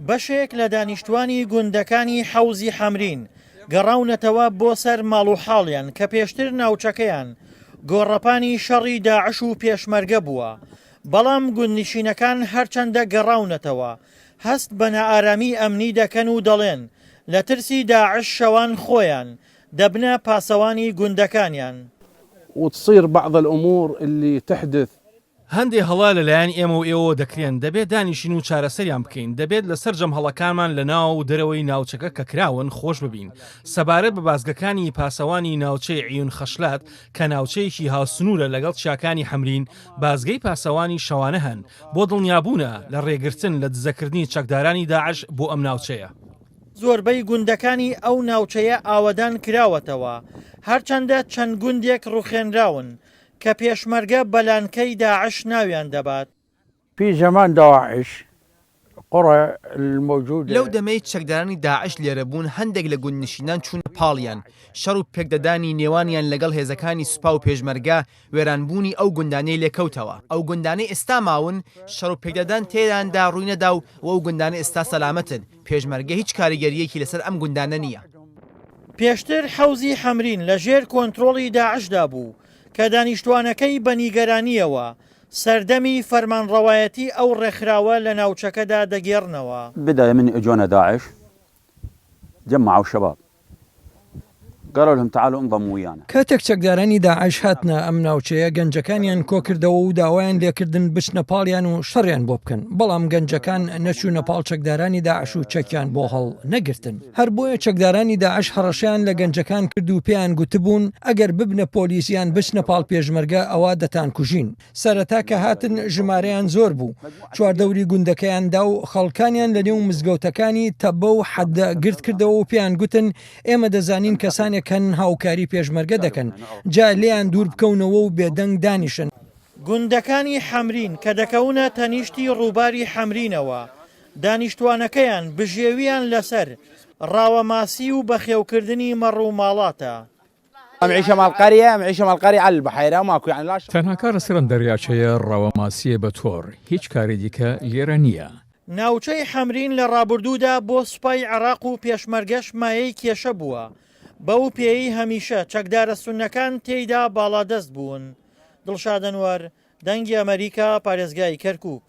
بەشێک لە دانیشتوانی گوندەکانی حەوزی حەمرین گەڕاونەتەوە بۆ سەر ماڵ و حاڵیان کە پێشتر ناوچەکەیان گۆڕەپانی شەڕی داعش و پێشمەرگە بووە، بەڵام گوندنشینەکان هەرچەندە گەڕاونەتەوە هەست بە نائارامی ئەمنی دەکەن و دەڵێن لە ترسی داعش شەوان خۆیان دەبنە پاسەوانی گوندەکانیان. وتصير بعض الأمور اللي تحدث هەندێک هەڵا لەلایەن ئێمە و ئێوە دەکرێن دەبێت دانیشین و چارەسەریان بکەین، دەبێت لە سەررجەم هەڵەکانمان لە ناو و دەرەوەی ناوچەکە کە کراون خۆش ببین سەبارەت بە بازگەکانی پاسەوانی ناوچەی عیون خەشلات کە ناوچەیەکی هاوسنوورە لەگەڵ چیاکانی حەمرین. بازگەی پاسەوانی شەوانە هەن بۆ دڵنیابوونە لە ڕێگرتن لە دزەکردنی چەکدارانی داعش بۆ ئەم ناوچەیە. زۆربەی گوندەکانی ئەو ناوچەیە ئاوەدان کراوەتەوە، هەرچەندە چەند گوندێک ڕوخێنراون کە پێشمەرگە بەلانکەی داعش ناویان دەبات. في زمان داعش قرى الموجودة لەو دەمەی چەکدارانی داعش لێرە بوون هەندێک لە گوندنشینان چوونە پاڵیان، شەڕ و پێکدەدانی نێوانیان لەگەڵ هێزەکانی سوپا و پێشمەرگە وێرانبوونی ئەو گوندانەی لێکەوتەوە. ئەو گوندانەی ئێستا ماون شەڕ و پێکدەدان تێداندا ڕووینەدا و ئەو گوندانە ئێستا سەلامەتن. پێشمەرگە هیچ کاریگەریەکی لەسەر ئەم گوندانە نییە. پێشتر حەوزی حەمرین لە ژێر کۆنتڕۆڵی داعشدا بوو کە دانیشتوانەکەی بە نیگەرانیەوە سەردەمی فەرمانڕەوایەتی ئەو ڕێکخراوە لە ناوچەکەدا دەگێڕنەوە. بداية من اجونا داعش جمعوا الشباب قالوا لهم تعالوا انضموا ويانا. کاتێک چەکدارانی داعش هاتنە ئەم ناوچەیە گەنجەکانیان کۆکردەوە و داوایان لێکردن بچنە پاڵیان و شەڕیان بۆ بکەن، بەڵام گەنجەکان نەچوونە پاڵ چەکدارانی داعش و چەکیان بۆ هەڵ نەگرتن. هەر بۆیە چەکدارانی داعش هەڕەشیان لە گەنجەکان کرد و پێیان گوتبوون ئەگەر ببنە پۆلیسیان بچنە پاڵ پێشمەرگە ئەوە دەتان کوژین. سەرەتا کە هاتن ژمارەیان زۆر بوو، چواردەوری گوندەکەیاندا و خەڵکانیان لە نێو مزگەوتەکانی تەبە و حەدە گرت کردەوە و پێیان گوتن ئێمە دەزانین کەسانێک کەن هاوکاری پێشمەرگە دەکەن، جا لێیان دوور بکەونەوە و بێدەنگ دانیشن. گوندەکانی حەمرین کە دەکەونە تەنیشتی ڕووباری حەمرینەوە دانیشتوانەکەیان بژێویان لەسەر ڕاوەماسی و بەخێوکردنی مەڕوو ماڵاتە. معيشة مع القرية، معيشة مع القرية على البحيرة ماكو يعني لا. تەنها کارە سەرم دەریاچەیە ڕاوەماسیە بە تۆڕ، هیچ کاری دیکە لێرە نییە. ناوچەی حەمرین لە ڕابردوودا بۆ سوپای عێراق و پێشمەرگەش مایەی کێشە بووە، بەو پێی هەمیشە چەکدارە سونەکان تێیدا باڵادەست بوون. دڵشاد ئەنوەر، دەنگی ئەمریکا، پارێزگای کەرکووک.